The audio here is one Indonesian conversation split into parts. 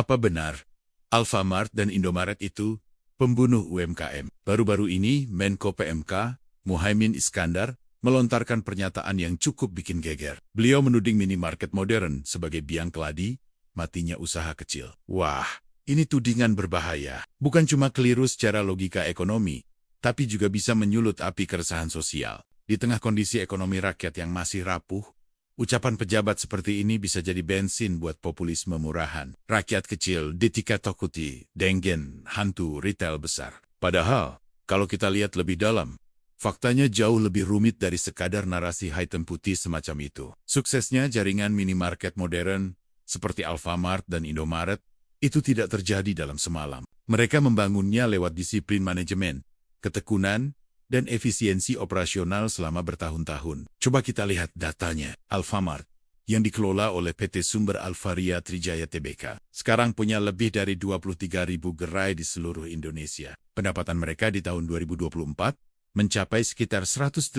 Apa benar Alfamart dan Indomaret itu pembunuh UMKM? Baru-baru ini Menko PMK, Muhaimin Iskandar, melontarkan pernyataan yang cukup bikin geger. Beliau menuding minimarket modern sebagai biang keladi matinya usaha kecil. Wah, ini tudingan berbahaya. Bukan cuma keliru secara logika ekonomi, tapi juga bisa menyulut api keresahan sosial. Di tengah kondisi ekonomi rakyat yang masih rapuh, ucapan pejabat seperti ini bisa jadi bensin buat populisme murahan. Rakyat kecil ditikakuti dengan hantu retail besar. Padahal, kalau kita lihat lebih dalam, faktanya jauh lebih rumit dari sekadar narasi hitam putih semacam itu. Suksesnya jaringan minimarket modern seperti Alfamart dan Indomaret itu tidak terjadi dalam semalam. Mereka membangunnya lewat disiplin manajemen, ketekunan, dan efisiensi operasional selama bertahun-tahun. Coba kita lihat datanya. Alfamart, yang dikelola oleh PT Sumber Alvaria Trijaya Tbk, sekarang punya lebih dari 23.000 gerai di seluruh Indonesia. Pendapatan mereka di tahun 2024 mencapai sekitar 118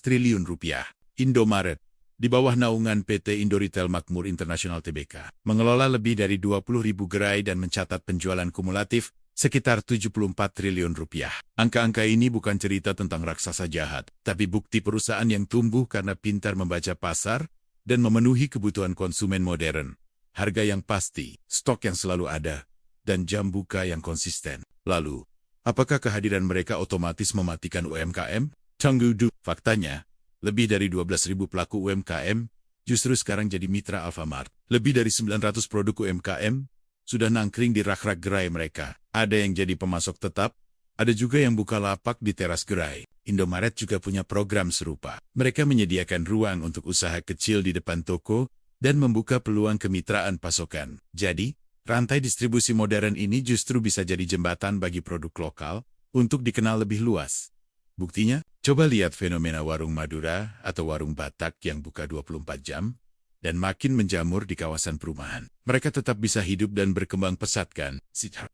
triliun rupiah. Indomaret, di bawah naungan PT Indoretail Makmur Internasional Tbk, mengelola lebih dari 20.000 gerai dan mencatat penjualan kumulatif sekitar 74 triliun rupiah. Angka-angka ini bukan cerita tentang raksasa jahat, tapi bukti perusahaan yang tumbuh karena pintar membaca pasar dan memenuhi kebutuhan konsumen modern. Harga yang pasti, stok yang selalu ada, dan jam buka yang konsisten. Lalu, apakah kehadiran mereka otomatis mematikan UMKM? Tunggu. Faktanya, lebih dari 12.000 pelaku UMKM justru sekarang jadi mitra Alfamart. Lebih dari 900 produk UMKM sudah nangkring di rak-rak gerai mereka. Ada yang jadi pemasok tetap, ada juga yang buka lapak di teras gerai. Indomaret juga punya program serupa. Mereka menyediakan ruang untuk usaha kecil di depan toko dan membuka peluang kemitraan pasokan. Jadi, rantai distribusi modern ini justru bisa jadi jembatan bagi produk lokal untuk dikenal lebih luas. Buktinya, coba lihat fenomena warung Madura atau warung Batak yang buka 24 jam, dan makin menjamur di kawasan perumahan. Mereka tetap bisa hidup dan berkembang pesat kan?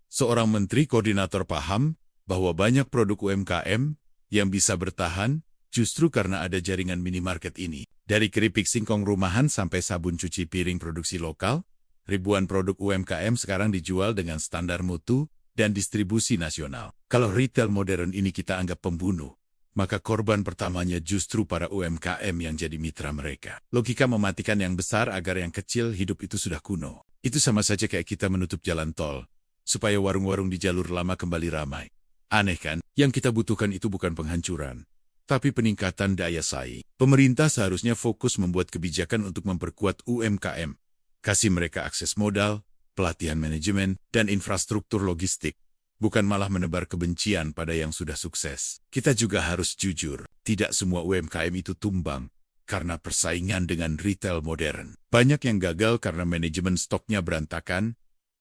Seorang menteri koordinator paham bahwa banyak produk UMKM yang bisa bertahan justru karena ada jaringan minimarket ini. Dari keripik singkong rumahan sampai sabun cuci piring produksi lokal, ribuan produk UMKM sekarang dijual dengan standar mutu dan distribusi nasional. Kalau retail modern ini kita anggap pembunuh, maka korban pertamanya justru para UMKM yang jadi mitra mereka. Logika mematikan yang besar agar yang kecil hidup itu sudah kuno. Itu sama saja kayak kita menutup jalan tol, supaya warung-warung di jalur lama kembali ramai. Aneh kan? Yang kita butuhkan itu bukan penghancuran, tapi peningkatan daya saing. Pemerintah seharusnya fokus membuat kebijakan untuk memperkuat UMKM. Kasih mereka akses modal, pelatihan manajemen, dan infrastruktur logistik. Bukan malah menebar kebencian pada yang sudah sukses. Kita juga harus jujur, tidak semua UMKM itu tumbang karena persaingan dengan retail modern. Banyak yang gagal karena manajemen stoknya berantakan,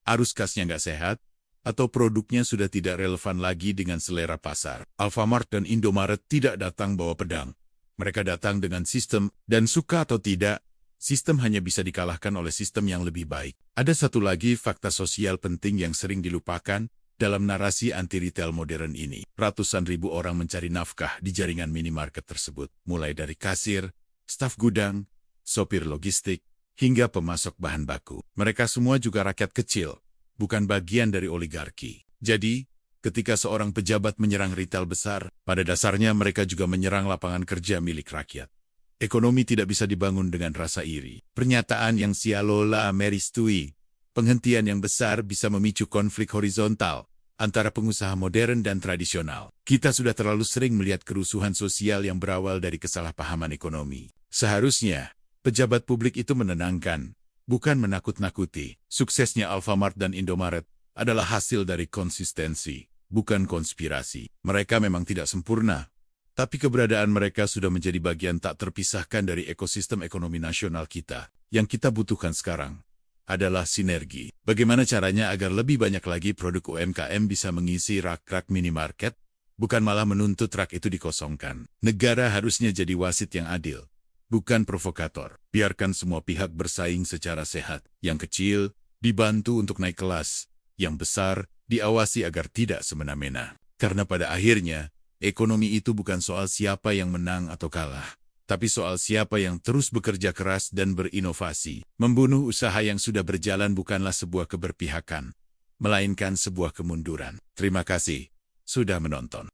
arus kasnya nggak sehat, atau produknya sudah tidak relevan lagi dengan selera pasar. Alfamart dan Indomaret tidak datang bawa pedang. Mereka datang dengan sistem, dan suka atau tidak, sistem hanya bisa dikalahkan oleh sistem yang lebih baik. Ada satu lagi fakta sosial penting yang sering dilupakan dalam narasi anti-retail modern ini. Ratusan ribu orang mencari nafkah di jaringan minimarket tersebut, mulai dari kasir, staf gudang, sopir logistik, hingga pemasok bahan baku. Mereka semua juga rakyat kecil, bukan bagian dari oligarki. Jadi, ketika seorang pejabat menyerang retail besar, pada dasarnya mereka juga menyerang lapangan kerja milik rakyat. Ekonomi tidak bisa dibangun dengan rasa iri. Pernyataan yang sialola meristui, penghentian yang besar bisa memicu konflik horizontal antara pengusaha modern dan tradisional. Kita sudah terlalu sering melihat kerusuhan sosial yang berawal dari kesalahpahaman ekonomi. Seharusnya, pejabat publik itu menenangkan, bukan menakut-nakuti. Suksesnya Alfamart dan Indomaret adalah hasil dari konsistensi, bukan konspirasi. Mereka memang tidak sempurna, tapi keberadaan mereka sudah menjadi bagian tak terpisahkan dari ekosistem ekonomi nasional kita. Yang kita butuhkan sekarang adalah sinergi. Bagaimana caranya agar lebih banyak lagi produk UMKM bisa mengisi rak-rak minimarket, bukan malah menuntut rak itu dikosongkan. Negara harusnya jadi wasit yang adil, bukan provokator. Biarkan semua pihak bersaing secara sehat. Yang kecil dibantu untuk naik kelas, yang besar diawasi agar tidak semena-mena. Karena pada akhirnya, ekonomi itu bukan soal siapa yang menang atau kalah, tapi soal siapa yang terus bekerja keras dan berinovasi. Membunuh usaha yang sudah berjalan bukanlah sebuah keberpihakan, melainkan sebuah kemunduran. Terima kasih sudah menonton.